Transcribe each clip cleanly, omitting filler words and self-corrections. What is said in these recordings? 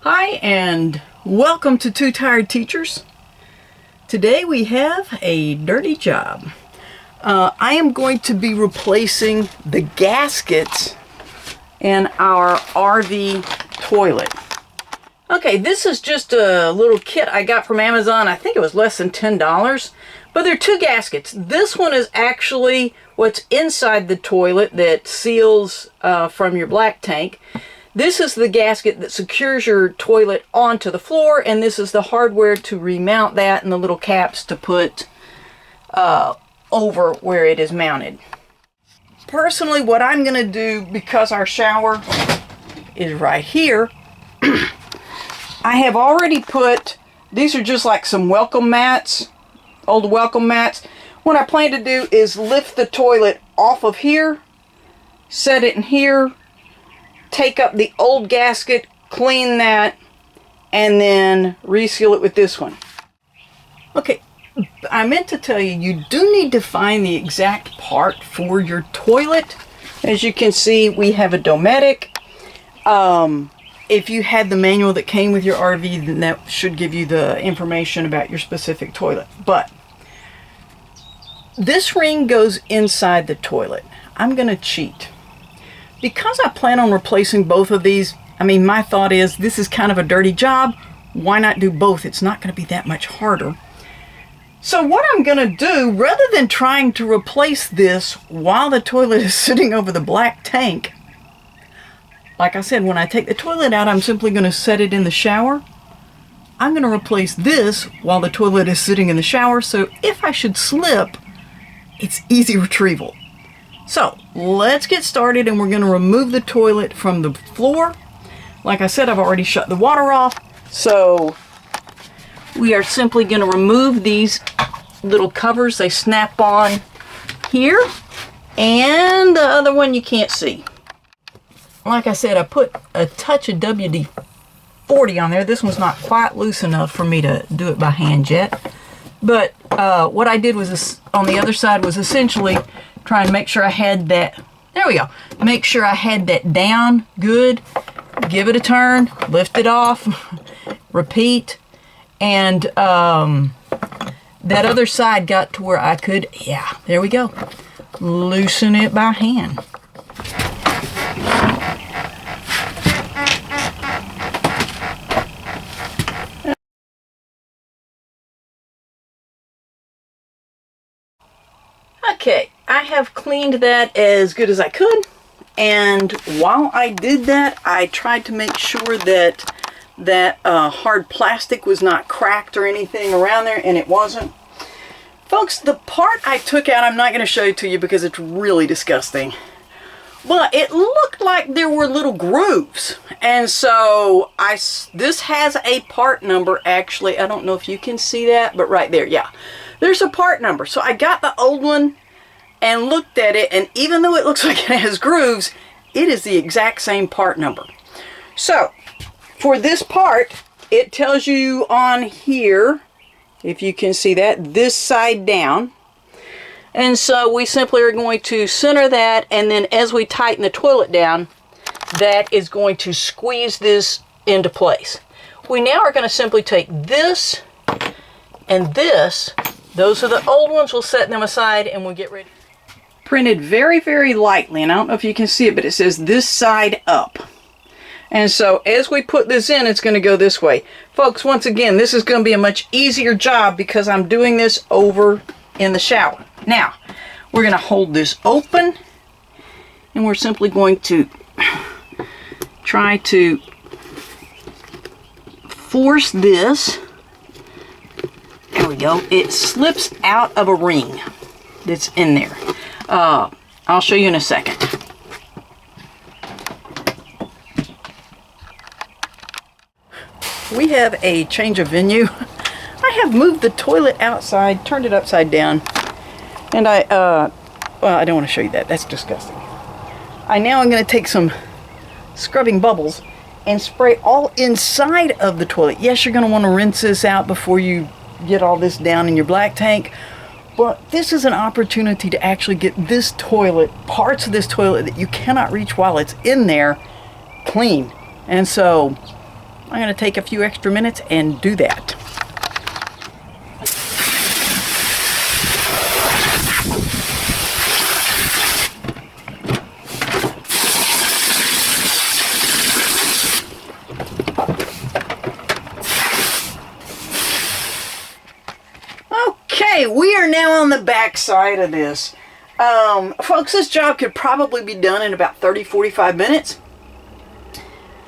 Hi and welcome to Two Tired Teachers. Today we have a dirty job. I am going to be replacing the gaskets in our RV toilet. Okay, this is just a little kit I got from Amazon. I think it was less than $10, but there are two gaskets. This one is actually what's inside the toilet that seals from your black tank. This is the gasket that secures your toilet onto the floor, and this is the hardware to remount that and the little caps to put over where it is mounted. Personally, what I'm going to do, because our shower is right here, I have already put, these are just like some welcome mats, old welcome mats. What I plan to do is lift the toilet off of here, set it in here, take up the old gasket, clean that, and then reseal it with this one. Okay, I meant to tell you, you do need to find the exact part for your toilet. As you can see, we have a Dometic. If you had the manual that came with your RV, then that should give you the information about your specific toilet. But this ring goes inside the toilet. I'm going to cheat. Because I plan on replacing both of these, my thought is this is kind of a dirty job. Why not do both? It's not going to be that much harder. So what I'm going to do, rather than trying to replace this while the toilet is sitting over the black tank, like I said, when I take the toilet out, I'm simply going to set it in the shower. I'm going to replace this while the toilet is sitting in the shower, so if I should slip, it's easy retrieval. So let's get started, and we're going to remove the toilet from the floor. Like I said, I've already shut the water off, so we are simply going to remove these little covers. They snap on here, and the other one you can't see. Like I said, I put a touch of WD-40 on there. This one's not quite loose enough for me to do it by hand yet. But what I did was, on the other side, was essentially try and make sure I had that, there we go, make sure I had that down good, give it a turn, lift it off, repeat, and that other side got to where I could, yeah, there we go, loosen it by hand. Okay, I have cleaned that as good as I could, and while I did that, I tried to make sure that hard plastic was not cracked or anything around there, and it wasn't. Folks, the part I took out, I'm not going to show it to you because it's really disgusting, but it looked like there were little grooves, and so this has a part number. Actually, I don't know if you can see that, but right there, yeah, there's a part number. So I got the old one and looked at it, and even though it looks like it has grooves, it is the exact same part number. So for this part, it tells you on here, if you can see that, this side down. And so we simply are going to center that, and then as we tighten the toilet down, that is going to squeeze this into place. We now are going to simply take this and this. Those are the old ones. We'll set them aside and we'll get ready. Printed very, very lightly, and I don't know if you can see it, but it says this side up. And so as we put this in, it's going to go this way. Folks, once again, this is going to be a much easier job because I'm doing this over in the shower. Now, we're going to hold this open, and we're simply going to try to force this. There we go. It slips out of a ring that's in there. I'll show you in a second. We have a change of venue. I have moved the toilet outside, turned it upside down, and well, I don't want to show you that. That's disgusting. I'm going to take some scrubbing bubbles and spray all inside of the toilet. Yes, you're going to want to rinse this out before you get all this down in your black tank, but this is an opportunity to actually get this toilet, parts of this toilet that you cannot reach while it's in there, clean. And so I'm going to take a few extra minutes and do that. Okay, we are now on the back side of this. Folks, this job could probably be done in about 30-45 minutes.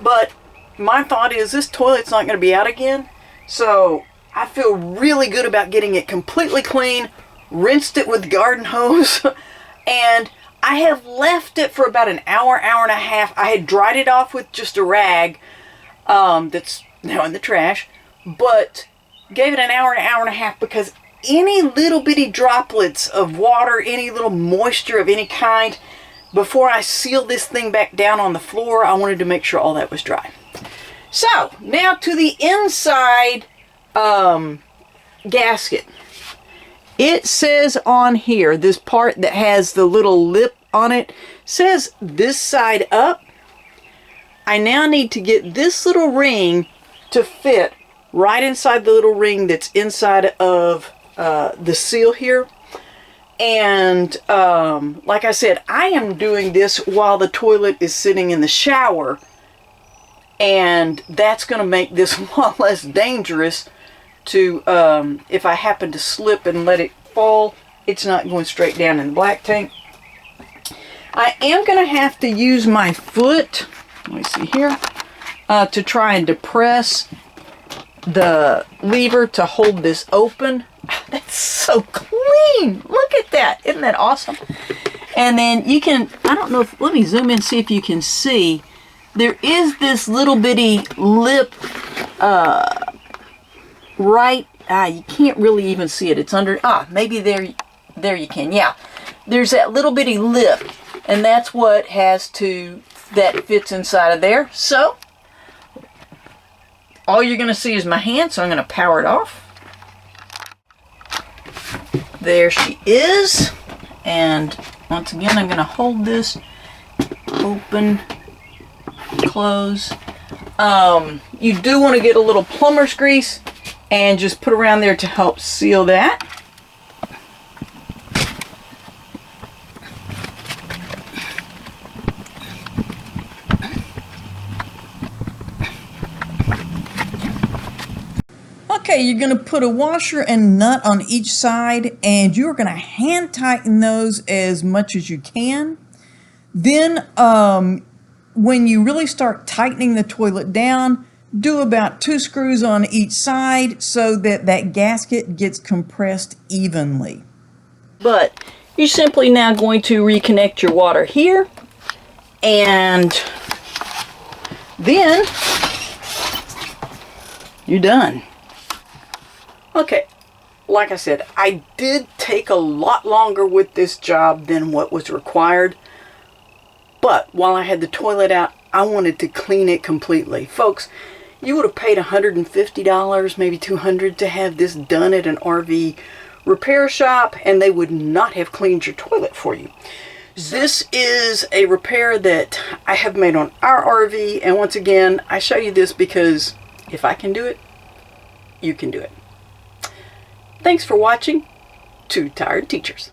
But my thought is this toilet's not going to be out again. So I feel really good about getting it completely clean, rinsed it with garden hose, and I have left it for about an hour, hour and a half. I had dried it off with just a rag that's now in the trash, but gave it an hour and a half because any little bitty droplets of water, any little moisture of any kind, before I seal this thing back down on the floor, I wanted to make sure all that was dry. So, now to the inside gasket. It says on here, this part that has the little lip on it, says this side up. I now need to get this little ring to fit right inside the little ring that's inside of the seal here. And like I said, I am doing this while the toilet is sitting in the shower, and that's going to make this a lot less dangerous to if I happen to slip and let it fall, it's not going straight down in the black tank. I am going to have to use my foot, let me see here, to try and depress the lever to hold this open. That's so clean. Look at that. Isn't that awesome? And then you can, I don't know if, let me zoom in, see if you can see. There is this little bitty lip right, you can't really even see it. It's under, maybe there you can. Yeah. There's that little bitty lip, and that's what that fits inside of there. So, all you're going to see is my hand, so I'm going to power it off. There she is. And once again, I'm going to hold this open, close. You do want to get a little plumber's grease and just put around there to help seal that. Okay, you're going to put a washer and nut on each side, and you're going to hand tighten those as much as you can. Then when you really start tightening the toilet down, do about 2 screws on each side so that that gasket gets compressed evenly. But you're simply now going to reconnect your water here, and then you're done. Okay, like I said, I did take a lot longer with this job than what was required, but while I had the toilet out, I wanted to clean it completely. Folks, you would have paid $150, maybe $200 to have this done at an RV repair shop, and they would not have cleaned your toilet for you. This is a repair that I have made on our RV, and once again, I show you this because if I can do it, you can do it. Thanks for watching Two Tired Teachers.